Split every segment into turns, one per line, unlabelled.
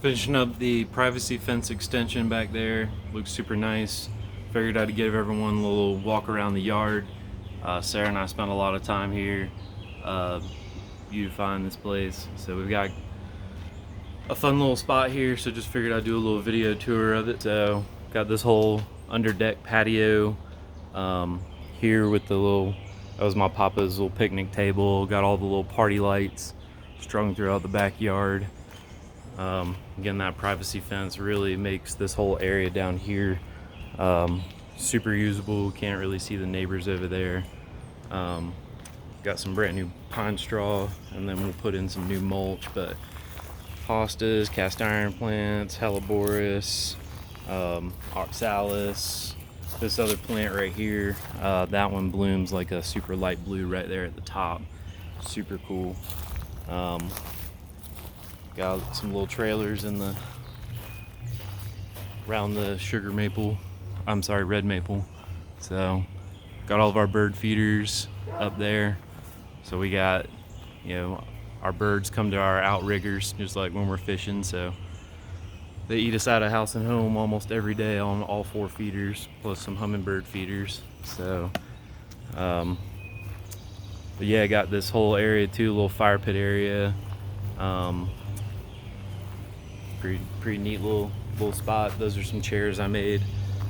Finishing up the privacy fence extension back there. Looks super nice. Figured I'd give everyone a little walk around the yard. Sarah and I spent a lot of time here beautifying this place. So we've got a fun little spot here, so just figured I'd do a little video tour of it. So got this whole under deck patio here with the little, that was my papa's little picnic table. Got all the little party lights strung throughout the backyard. Again, that privacy fence really makes this whole area down here super usable. Can't really see the neighbors over there. Got some brand new pine straw, and then we'll put in some new mulch, but hostas, cast iron plants, helleborus, oxalis, this other plant right here, that one blooms like a super light blue right there at the top. Super cool. Got some little trailers in the around the red maple. So got all of our bird feeders up there. So we got, you know, our birds come to our outriggers just like when we're fishing. So they eat us out of house and home almost every day on all 4 feeders, plus some hummingbird feeders. So but yeah, I got this whole area too, a little fire pit area. Pretty neat little spot. Those are some chairs I made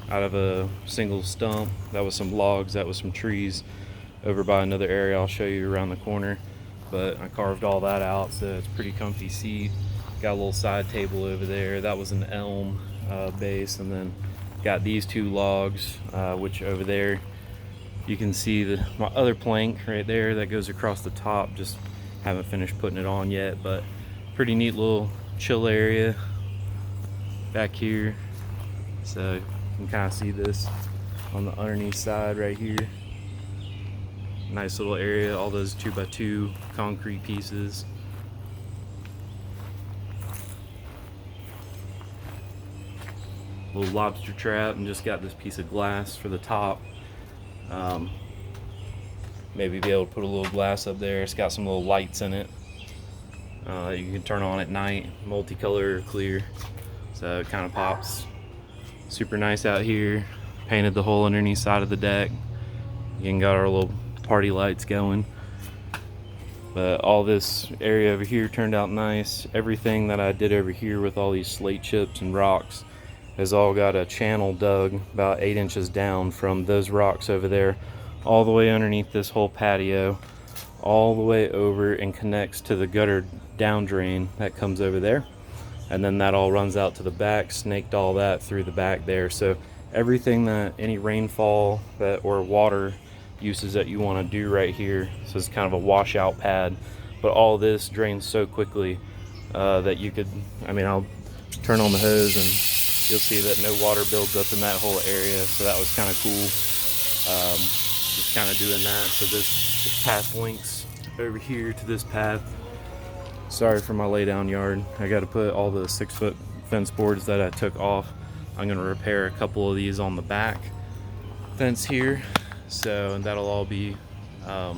out of a single stump. That was some logs, that was some trees over by another area I'll show you around the corner. But I carved all that out, so it's a pretty comfy seat. Got a little side table over there. That was an elm base, and then got these 2 logs, which over there you can see my other plank right there that goes across the top. Just haven't finished putting it on yet, but pretty neat little chill area back here. So you can kind of see this on the underneath side right here. Nice little area, all those 2x2 concrete pieces. Little lobster trap, and just got this piece of glass for the top. Maybe be able to put a little glass up there. It's got some little lights in it. You can turn on at night, multicolor or clear. So it kind of pops. Super nice out here. Painted the whole underneath side of the deck. Again, got our little party lights going. But all this area over here turned out nice. Everything that I did over here with all these slate chips and rocks has all got a channel dug about 8 inches down from those rocks over there, all the way underneath this whole patio, all the way over and connects to the gutter down drain that comes over there. And then that all runs out to the back, snaked all that through the back there. So everything that any rainfall or water uses that you want to do right here, so it's kind of a washout pad, but all this drains so quickly that you could, I'll turn on the hose and you'll see that no water builds up in that whole area. So that was kind of cool, just kind of doing that. So this path links over here to this path. Sorry for my lay down yard. I got to put all the 6-foot fence boards that I took off. I'm going to repair a couple of these on the back fence here. So, and that'll all be, a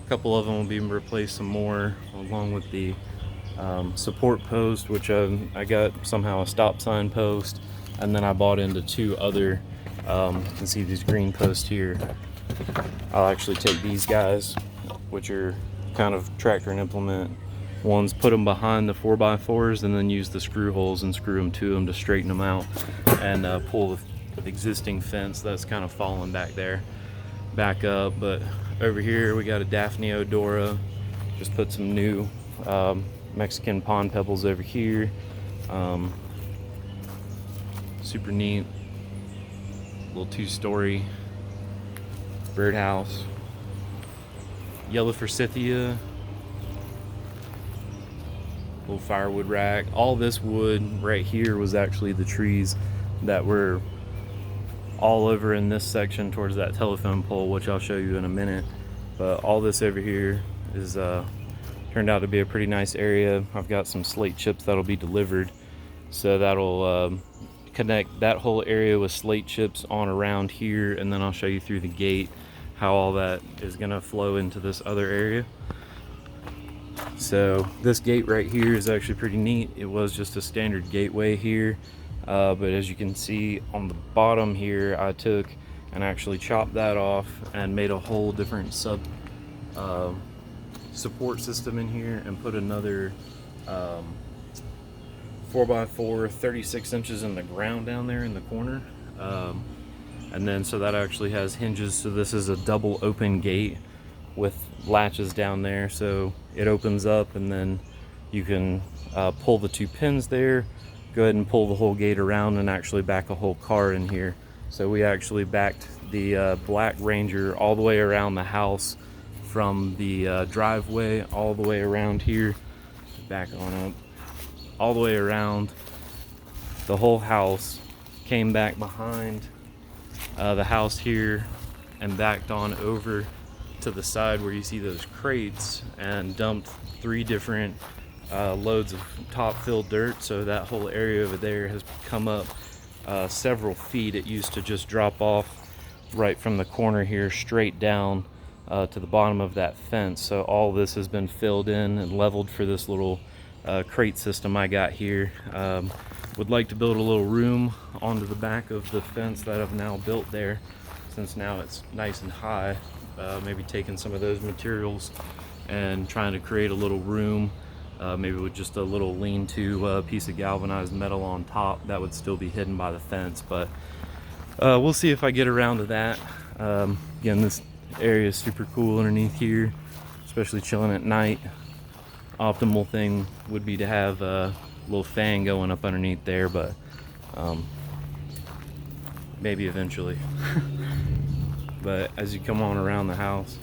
couple of them will be replaced some more, along with the support post, which I got somehow a stop sign post, and then I bought into 2 other, you can see these green posts here. I'll actually take these guys, which are kind of tractor and implement ones, put them behind the 4x4s, and then use the screw holes and screw them to them to straighten them out, and pull the existing fence that's kind of fallen back there back up. But over here we got a Daphne Odora. Just put some new Mexican pond pebbles over here. Super neat little 2-story birdhouse. Yellow forsythia, little firewood rack. All this wood right here was actually the trees that were all over in this section towards that telephone pole, which I'll show you in a minute. But all this over here is turned out to be a pretty nice area. I've got some slate chips that'll be delivered, so that'll connect that whole area with slate chips on around here, and then I'll show you through the gate how all that is gonna flow into this other area. So this gate right here is actually pretty neat. It was just a standard gateway here, but as you can see on the bottom here, I took and actually chopped that off and made a whole different support system in here, and put another 4x4 36 inches in the ground down there in the corner, and then so that actually has hinges. So this is a double open gate with latches down there, so it opens up, and then you can pull the 2 pins there, go ahead and pull the whole gate around and actually back a whole car in here. So we actually backed the Black Ranger all the way around the house, from the driveway all the way around here, back on up, all the way around the whole house, came back behind the house here, and backed on over to the side where you see those crates, and dumped 3 different loads of top filled dirt. So that whole area over there has come up several feet. It used to just drop off right from the corner here straight down to the bottom of that fence. So all this has been filled in and leveled for this little crate system I got here. Would like to build a little room onto the back of the fence that I've now built there, since now it's nice and high. Maybe taking some of those materials and trying to create a little room, maybe with just a little lean-to piece of galvanized metal on top that would still be hidden by the fence. But we'll see if I get around to that. Again, this area is super cool underneath here, especially chilling at night. Optimal thing would be to have a little fan going up underneath there, but maybe eventually. But as you come on around the house,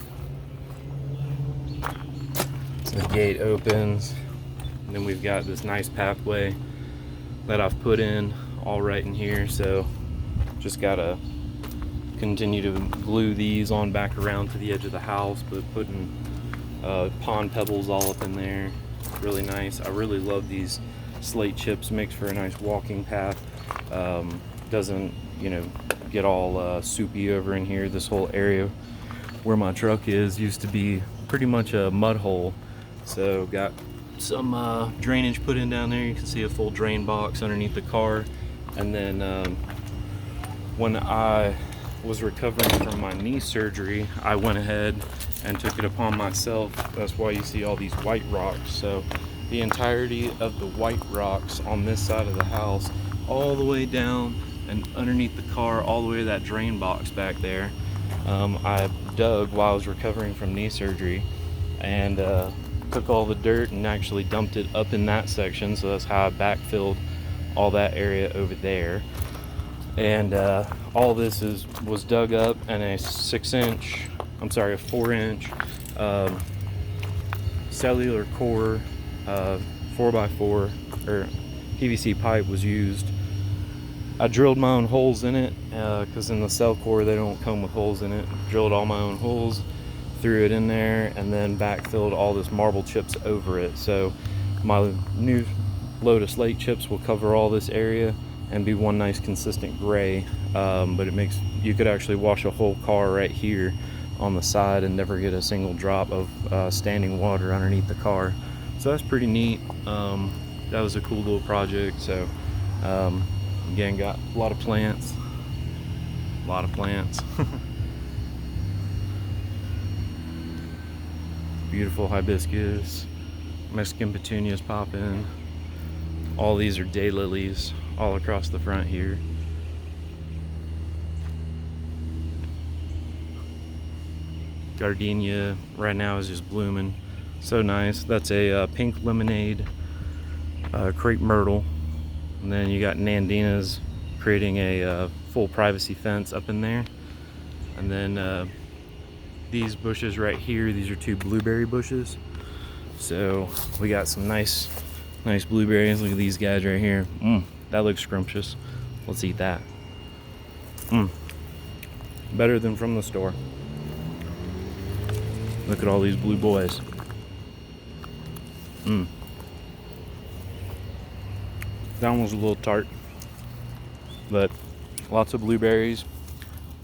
the gate opens, and then we've got this nice pathway that I've put in all right in here. So just gotta continue to glue these on back around to the edge of the house, but putting pond pebbles all up in there. Really nice. I really love these slate chips. Makes for a nice walking path. Doesn't, you know, get all soupy over in here. This whole area where my truck is used to be pretty much a mud hole, so got some drainage put in down there. You can see a full drain box underneath the car. And then when I was recovering from my knee surgery, I went ahead and took it upon myself. That's why you see all these white rocks. So the entirety of the white rocks on this side of the house, all the way down and underneath the car, all the way to that drain box back there, I dug while I was recovering from knee surgery, and took all the dirt and actually dumped it up in that section. So that's how I backfilled all that area over there. And all this was dug up, and a 4-inch cellular core 4x4 or PVC pipe was used. I drilled my own holes in it, because in the cell core they don't come with holes in it. Drilled all my own holes, threw it in there, and then backfilled all this marble chips over it. So my new load of slate chips will cover all this area and be one nice consistent gray. But it makes, you could actually wash a whole car right here on the side and never get a single drop of standing water underneath the car. So that's pretty neat. That was a cool little project. So again, got a lot of plants. Beautiful hibiscus, Mexican petunias popping. All these are daylilies all across the front here. Gardenia right now is just blooming. So nice. That's a pink lemonade crepe myrtle. And then you got Nandinas creating a full privacy fence up in there. And then these bushes right here, these are 2 blueberry bushes. So we got some nice blueberries. Look at these guys right here. That looks scrumptious. Let's eat that. Better than from the store. Look at all these blue boys. That one was a little tart, but lots of blueberries.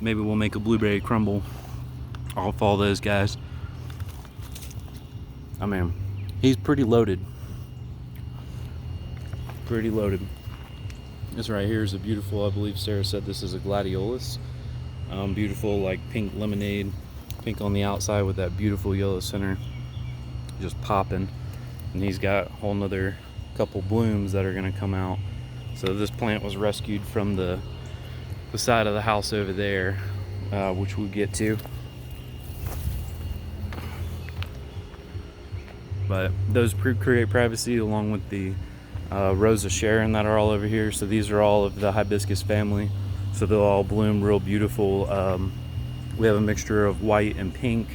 Maybe we'll make a blueberry crumble off all those guys. I mean, He's pretty loaded. Pretty loaded. This right here is a beautiful, I believe Sarah said this is a gladiolus. Beautiful, like pink lemonade. Pink on the outside with that beautiful yellow center. Just popping. And he's got a whole nother couple blooms that are going to come out. So this plant was rescued from the side of the house over there, which we'll get to. But those create privacy along with the Rosa Sharon that are all over here. So these are all of the hibiscus family. So they'll all bloom real beautiful. We have a mixture of white and pink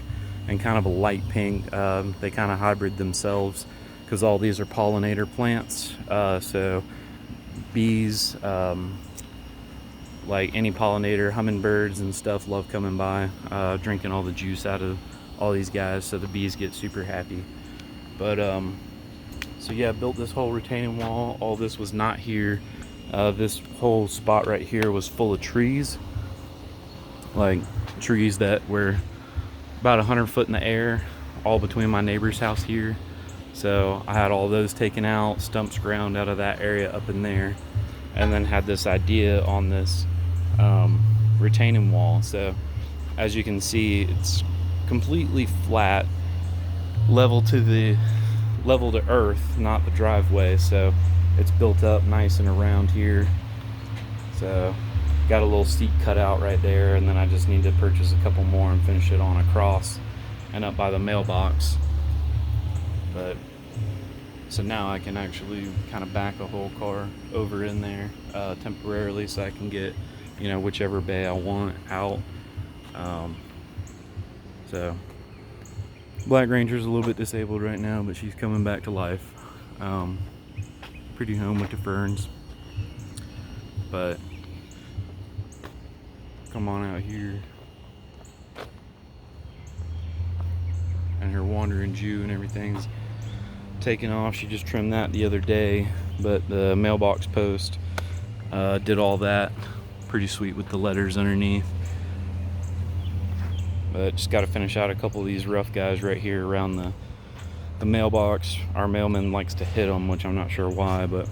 and kind of a light pink. They kind of hybrid themselves because all these are pollinator plants. So bees, like any pollinator, hummingbirds and stuff love coming by, drinking all the juice out of all these guys. So the bees get super happy. But so yeah, built this whole retaining wall. All this was not here. This whole spot right here was full of trees, like trees that were about 100 foot in the air, all between my neighbor's house here. So I had all those taken out, stumps ground out of that area up in there, and then had this idea on this retaining wall. So as you can see, it's completely flat, level to earth, not the driveway. So it's built up nice and around here. So got a little seat cut out right there, and then I just need to purchase a couple more and finish it on across and up by the mailbox. But so now I can actually kind of back a whole car over in there temporarily, so I can get, you know, whichever bay I want out. So Black Ranger's a little bit disabled right now, but she's coming back to life. Pretty home with the ferns. But come on out here. And her wandering Jew and everything's taken off. She just trimmed that the other day, but the mailbox post did all that. Pretty sweet with the letters underneath. But just got to finish out a couple of these rough guys right here around the mailbox. Our mailman likes to hit them, which I'm not sure why, but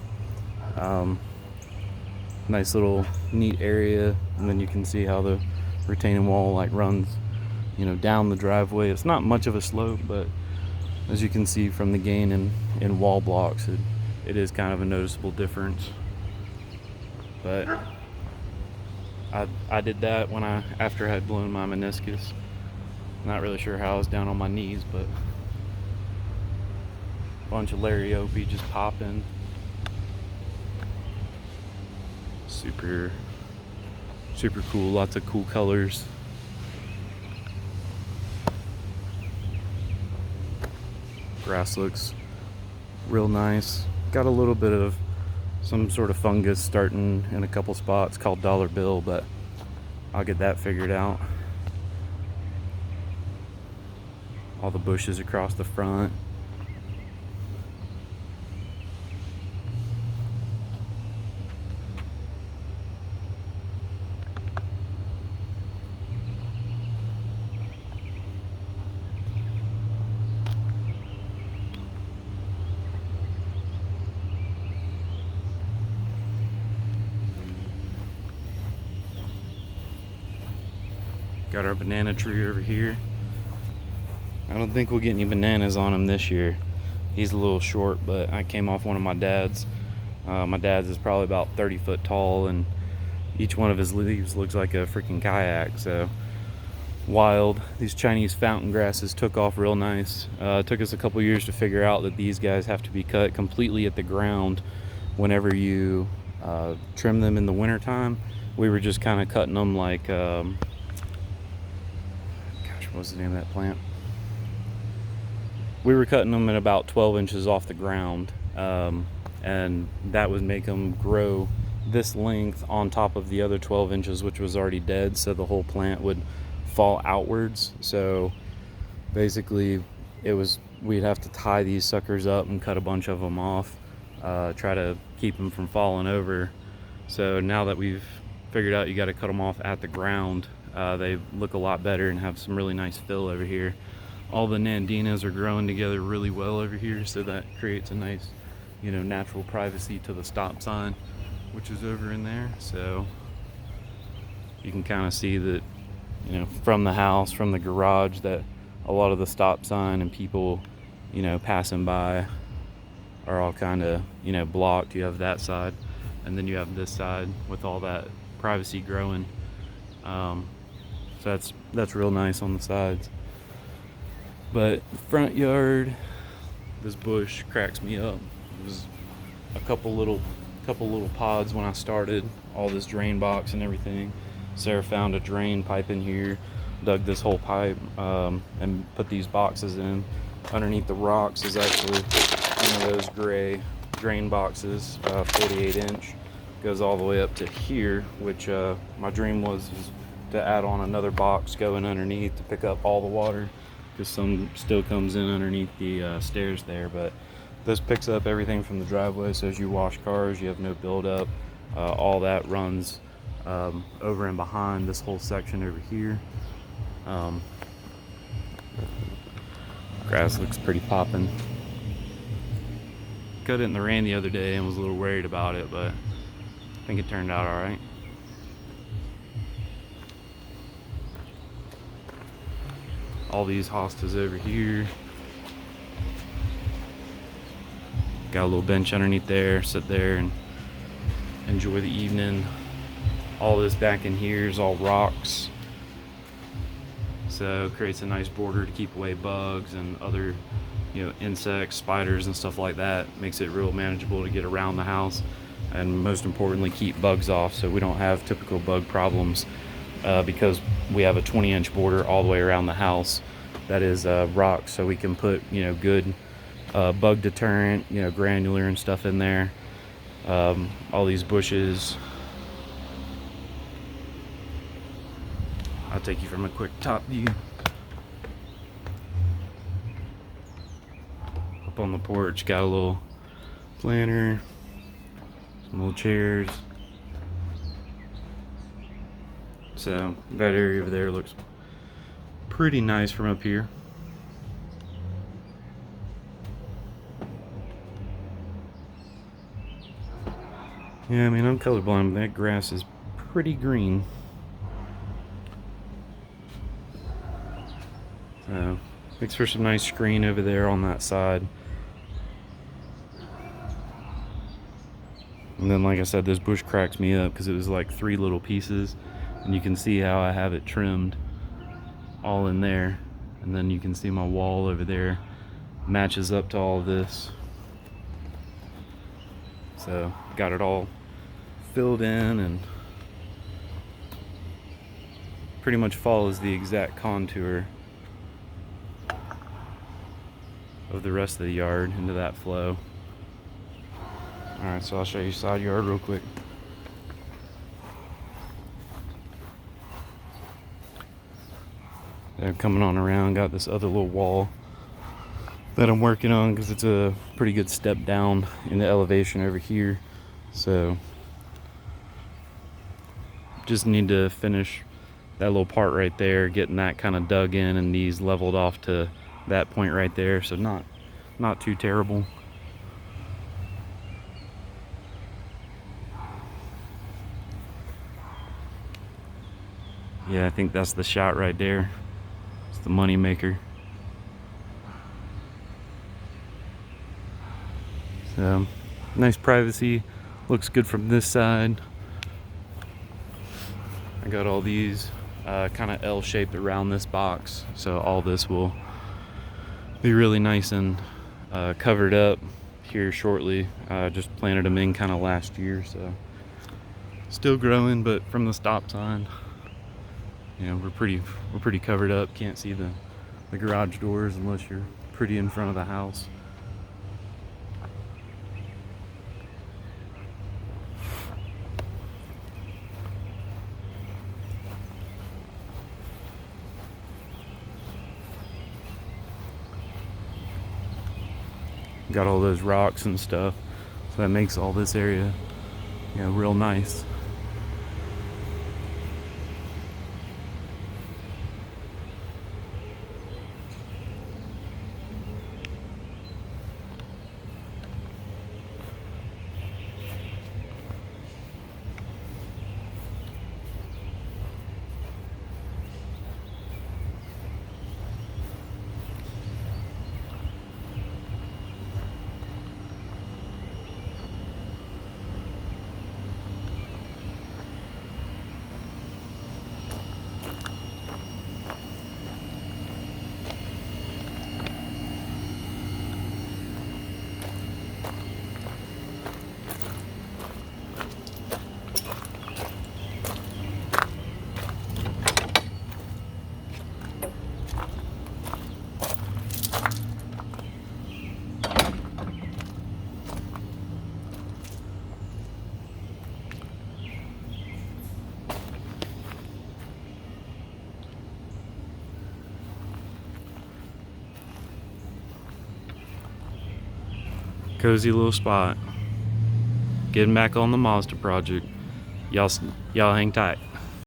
nice little neat area. And then you can see how the retaining wall like runs, you know, down the driveway. It's not much of a slope, but as you can see from the gain in wall blocks, it is kind of a noticeable difference. But I did that after I had blown my meniscus. Not really sure how I was down on my knees, but a bunch of Lariopie just popping. Super cool, lots of cool colors. Grass looks real nice. Got a little bit of some sort of fungus starting in a couple spots called dollar bill, but I'll get that figured out. All the bushes across the front. Got our banana tree over here. I don't think we'll get any bananas on him this year. He's a little short, but I came off one of my dad's. My dad's is probably about 30 foot tall, and each one of his leaves looks like a freaking kayak. So wild. These Chinese fountain grasses took off real nice. It took us a couple years to figure out that these guys have to be cut completely at the ground whenever you trim them in the wintertime. We were just kind of cutting them like what's the name of that plant? We were cutting them at about 12 inches off the ground, and that would make them grow this length on top of the other 12 inches, which was already dead, so the whole plant would fall outwards. So basically we'd have to tie these suckers up and cut a bunch of them off, try to keep them from falling over. So now that we've figured out you got to cut them off at the ground, they look a lot better and have some really nice fill over here all the nandinas are growing together really well over here, so that creates a nice, you know, natural privacy to the stop sign, which is over in there. So you can kind of see that, you know, from the house, from the garage, that a lot of the stop sign and people, you know, passing by are all kind of, you know, blocked. You have that side, and then you have this side with all that privacy growing. So that's real nice on the sides. But the front yard, this bush cracks me up. It was a couple little pods when I started all this drain box and everything. Sarah found a drain pipe in here, dug this whole pipe, and put these boxes in. Underneath the rocks is actually one of those gray drain boxes, 48 inch. Goes all the way up to here, which my dream was to add on another box going underneath to pick up all the water, because some still comes in underneath the stairs there. But this picks up everything from the driveway, so as you wash cars, you have no buildup. All that runs over and behind this whole section over here. Grass looks pretty poppin'. Cut it in the rain the other day and was a little worried about it, but I think it turned out all right. All these hostas over here. Got a little bench underneath there, sit there and enjoy the evening. All this back in here is all rocks, so it creates a nice border to keep away bugs and other, you know, insects, spiders and stuff like that. Makes it real manageable to get around the house, and most importantly, keep bugs off, so we don't have typical bug problems, because we have a 20-inch border all the way around the house that is rock, so we can put, you know, good bug deterrent, you know, granular and stuff in there. All these bushes. I'll take you from a quick top view. Up on the porch, got a little planter, some little chairs. So that area over there looks pretty nice from up here. Yeah, I mean, I'm colorblind, but that grass is pretty green. So makes for some nice screen over there on that side. And then, like I said, this bush cracks me up because it was like 3 little pieces, and you can see how I have it trimmed all in there. And then you can see my wall over there matches up to all of this. So got it all filled in and pretty much follows the exact contour of the rest of the yard into that flow. Alright, so I'll show you side yard real quick. They're coming on around, got this other little wall that I'm working on because it's a pretty good step down in the elevation over here. So just need to finish that little part right there, getting that kind of dug in and these leveled off to that point right there. So not too terrible. Yeah, I think that's the shot right there. It's the money maker. So nice privacy, looks good from this side. I got all these kind of L-shaped around this box, so all this will be really nice and covered up here shortly. Just planted them in kind of last year, so still growing, but from the stop sign, you know, we're pretty covered up. Can't see the garage doors unless you're pretty in front of the house. Got all those rocks and stuff, so that makes all this area, you know, real nice. cozy little spot. Getting back on the Mazda project. Y'all hang tight.